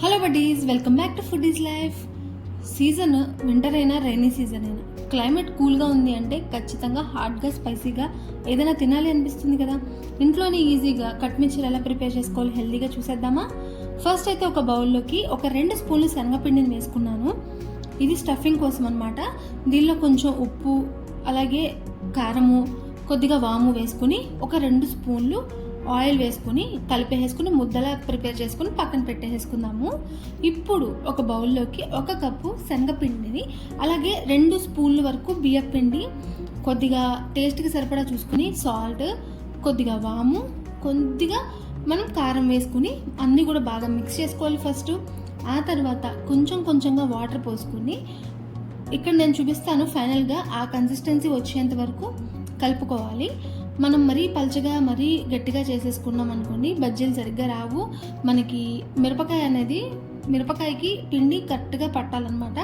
Hello buddies, welcome back to foodies life. Season winter అయినా rainy season అయినా climate కూల్గా ఉంది అంటే ఖచ్చితంగా హాట్గా స్పైసీగా ఏదైనా తినాలి అనిపిస్తుంది కదా. ఇంట్లోనే ఈజీగా కట్ మిర్చిలు ఎలా ప్రిపేర్ చేసుకోవాలి హెల్తీగా చూసేద్దామా. ఫస్ట్ అయితే ఒక బౌల్లోకి ఒక 2 స్పూన్లు శనగపిండిని వేసుకున్నాను. ఇది స్టఫింగ్ కోసం అనమాట. దీనిలో కొంచెం ఉప్పు అలాగే కారము కొద్దిగా వాము వేసుకుని ఒక 2 స్పూన్లు ఆయిల్ వేసుకుని కలిపేసుకుని ముద్దలా ప్రిపేర్ చేసుకుని పక్కన పెట్టేసుకుందాము. ఇప్పుడు ఒక బౌల్లోకి 1 కప్పు శనగపిండిని అలాగే 2 స్పూన్ల వరకు బియ్యపిండి కొద్దిగా టేస్ట్కి సరిపడా చూసుకుని సాల్ట్ కొద్దిగా వాము కొద్దిగా మనం కారం వేసుకుని అన్నీ కూడా బాగా మిక్స్ చేసుకోవాలి ఫస్ట్. ఆ తర్వాత కొంచెం కొంచెంగా వాటర్ పోసుకుని ఇక్కడ నేను చూపిస్తాను ఫైనల్గా ఆ కన్సిస్టెన్సీ వచ్చేంత వరకు కలుపుకోవాలి. మనం మరీ పల్చగా మరీ గట్టిగా చేసేసుకున్నాం అనుకోండి బజ్జీలు సరిగ్గా రావు. మనకి మిరపకాయకి పిండి కరెక్ట్గా పట్టాలన్నమాట.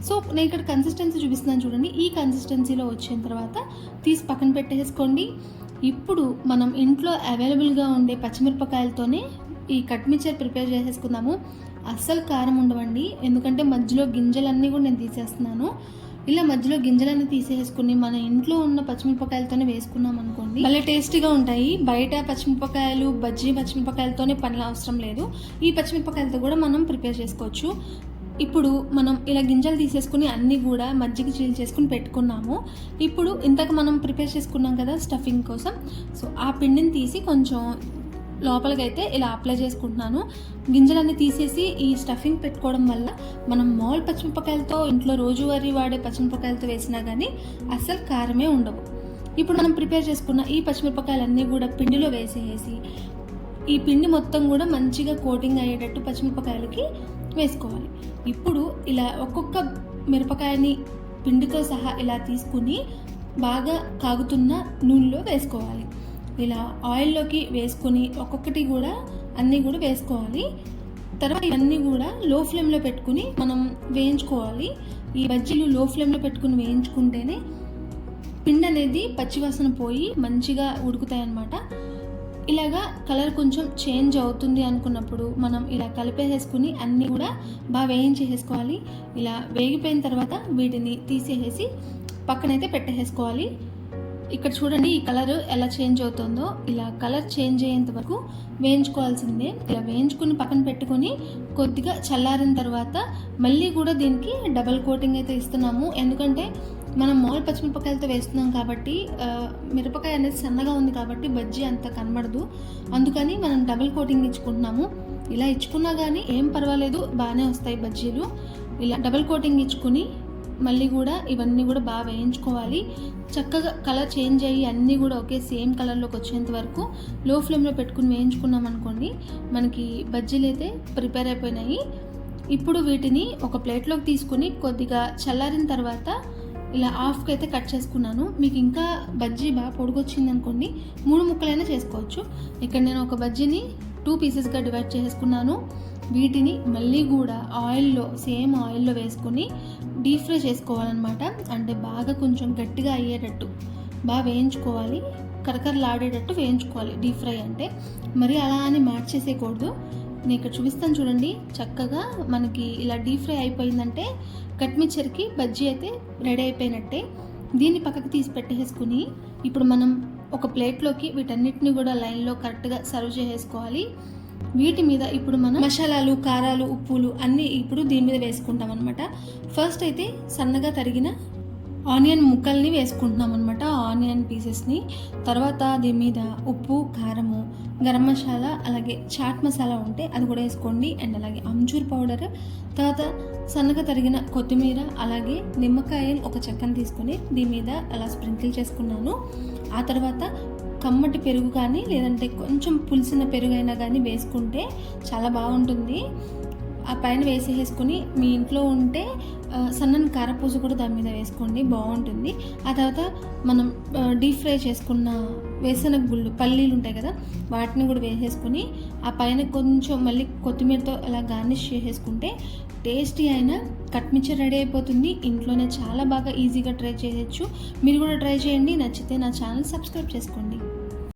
సో నేను ఇక్కడ కన్సిస్టెన్సీ చూపిస్తున్నాను చూడండి. ఈ కన్సిస్టెన్సీలో వచ్చిన తర్వాత తీసి పక్కన పెట్టేసుకోండి. ఇప్పుడు మనం ఇంట్లో అవైలబుల్గా ఉండే పచ్చిమిరపకాయలతోనే ఈ కట్ మిక్చర్ ప్రిపేర్ చేసేసుకుందాము. అస్సలు కారం ఉండవండి, ఎందుకంటే మధ్యలో గింజలన్నీ కూడా నేను తీసేస్తున్నాను. ఇలా మధ్యలో గింజలన్నీ తీసేసుకుని మన ఇంట్లో ఉన్న పచ్చిమిరపకాయలతోనే వేసుకున్నాం అనుకోండి భలే టేస్టీగా ఉంటాయి. బయట పచ్చిమిరపకాయలు బజ్జీ పచ్చిమిరపకాయలతోనే పని అవసరం లేదు, ఈ పచ్చిమిరపకాయలతో కూడా మనం ప్రిపేర్ చేసుకోవచ్చు. ఇప్పుడు మనం ఇలా గింజలు తీసేసుకుని అన్నీ కూడా మజ్జిగ చీల్ చేసుకుని పెట్టుకున్నాము. ఇప్పుడు ఇంతకు మనం ప్రిపేర్ చేసుకున్నాం కదా స్టఫింగ్ కోసం, సో ఆ పిండిని తీసి కొంచెం లోపలికైతే ఇలా అప్లై చేసుకుంటున్నాను. గింజలన్నీ తీసేసి ఈ స్టఫింగ్ పెట్టుకోవడం వల్ల మనం మామూలు పచ్చిమిరపకాయలతో ఇంట్లో రోజువారీ వాడే పచ్చిమిరపకాయలతో వేసినా కానీ అస్సలు కారమే ఉండవు. ఇప్పుడు మనం ప్రిపేర్ చేసుకున్న ఈ పచ్చిమిరపకాయలన్నీ కూడా పిండిలో వేసేసి ఈ పిండి మొత్తం కూడా మంచిగా కోటింగ్ అయ్యేటట్టు పచ్చిమిరపకాయలకి వేసుకోవాలి. ఇప్పుడు ఇలా ఒక్కొక్క మిరపకాయని పిండితో సహా ఇలా తీసుకుని బాగా కాగుతున్న నూనెలో వేసుకోవాలి. ఇలా ఆయిల్లోకి వేసుకొని ఒక్కొక్కటి కూడా అన్నీ కూడా వేసుకోవాలి. తర్వాత ఇవన్నీ కూడా లో ఫ్లేమ్లో పెట్టుకుని మనం వేయించుకోవాలి. ఈ బజ్జీలు లో ఫ్లేమ్లో పెట్టుకుని వేయించుకుంటేనే పిండి అనేది పచ్చివాసన పోయి మంచిగా ఉడుకుతాయి అన్నమాట. ఇలాగా కలర్ కొంచెం చేంజ్ అవుతుంది అనుకున్నప్పుడు మనం ఇలా కలిపేసేసుకుని అన్నీ కూడా బాగా వేయించేసుకోవాలి. ఇలా వేగిపోయిన తర్వాత వీటిని తీసేసి పక్కనైతే పెట్టేసుకోవాలి. ఇక్కడ చూడండి ఈ కలర్ ఎలా చేంజ్ అవుతుందో. ఇలా కలర్ చేంజ్ అయ్యేంత వరకు వేయించుకోవాల్సిందే. ఇలా వేయించుకుని పక్కన పెట్టుకొని కొద్దిగా చల్లారిన తర్వాత మళ్ళీ కూడా దీనికి డబల్ కోటింగ్ అయితే ఇస్తున్నాము. ఎందుకంటే మనం మామూలు పచ్చిమిరపకాయలతో వేస్తున్నాం కాబట్టి మిరపకాయ అనేది సన్నగా ఉంది కాబట్టి బజ్జీ అంత కనబడదు, అందుకని మనం డబల్ కోటింగ్ ఇచ్చుకుంటున్నాము. ఇలా ఇచ్చుకున్నా కానీ ఏం పర్వాలేదు, బాగానే వస్తాయి బజ్జీలు. ఇలా డబల్ కోటింగ్ ఇచ్చుకుని మళ్ళీ కూడా ఇవన్నీ కూడా బాగా వేయించుకోవాలి. చక్కగా కలర్ చేంజ్ అయ్యి అన్నీ కూడా ఒకే సేమ్ కలర్లోకి వచ్చేంత వరకు లో ఫ్లేమ్లో పెట్టుకుని వేయించుకున్నాం అనుకోండి మనకి బజ్జీలు అయితే ప్రిపేర్ అయిపోయినాయి. ఇప్పుడు వీటిని ఒక ప్లేట్లోకి తీసుకుని కొద్దిగా చల్లారిన తర్వాత ఇలా హాఫ్కి అయితే కట్ చేసుకున్నాను. మీకు ఇంకా బజ్జీ బాగా పొడుగొచ్చింది అనుకోండి 3 ముక్కలైనా చేసుకోవచ్చు. ఇక్కడ నేను ఒక బజ్జీని 2 పీసెస్గా డివైడ్ చేసుకున్నాను. వీటిని మళ్ళీ కూడా సేమ్ ఆయిల్లో వేసుకొని డీప్ ఫ్రై చేసుకోవాలన్నమాట. అంటే బాగా కొంచెం గట్టిగా అయ్యేటట్టు బాగా వేయించుకోవాలి, కరకరలాడేటట్టు వేయించుకోవాలి. డీప్ ఫ్రై అంటే మరి అలా అని మార్చేసేయకూడదు. నేను ఇక్కడ చూపిస్తాను చూడండి. చక్కగా మనకి ఇలా డీప్ ఫ్రై అయిపోయిందంటే కట్ మిక్చర్కి బజ్జీ అయితే రెడీ అయిపోయినట్టే. దీన్ని పక్కకి తీసి పెట్టేసుకుని ఇప్పుడు మనం ఒక ప్లేట్లోకి వీటన్నిటిని కూడా లైన్లో కరెక్ట్గా సర్వ్ చేసేసుకోవాలి. వీటి మీద ఇప్పుడు మనం మసాలాలు కారాలు ఉప్పులు అన్నీ ఇప్పుడు దీని మీద వేసుకుంటాం అనమాట. ఫస్ట్ అయితే సన్నగా తరిగిన ఆనియన్ ముక్కల్ని వేసుకుంటున్నాం అనమాట, ఆనియన్ పీసెస్ని. తర్వాత దీని మీద ఉప్పు కారము గరం మసాలా అలాగే చాట్ మసాలా ఉంటే అది కూడా వేసుకోండి, అండ్ అలాగే అమ్చూర్ పౌడర్, తర్వాత సన్నగా తరిగిన కొత్తిమీర అలాగే నిమ్మకాయ ఒక చెక్కను తీసుకొని దీని మీద అలా స్ప్రింకిల్ చేసుకున్నాను. ఆ తర్వాత కమ్మటి పెరుగు కానీ లేదంటే కొంచెం పులిసిన పెరుగు అయినా కానీ వేసుకుంటే చాలా బాగుంటుంది. ఆ పైన వేసేసుకుని మీ ఇంట్లో ఉంటే సన్నని కారపూస కూడా దాని మీద వేసుకోండి, బాగుంటుంది. ఆ తర్వాత మనం డీప్ ఫ్రై చేసుకున్న వేరుశనగ గుళ్ళు పల్లీలు ఉంటాయి కదా వాటిని కూడా వేసేసుకుని ఆ పైన కొంచెం మళ్ళీ కొత్తిమీరతో అలా గార్నిష్ చేసేసుకుంటే టేస్టీ అయిన కట్ మిక్చర్ రెడీ అయిపోతుంది. ఇంట్లోనే చాలా బాగా ఈజీగా ట్రై చేయొచ్చు. మీరు కూడా ట్రై చేయండి. నచ్చితే నా ఛానల్ సబ్స్క్రైబ్ చేసుకోండి.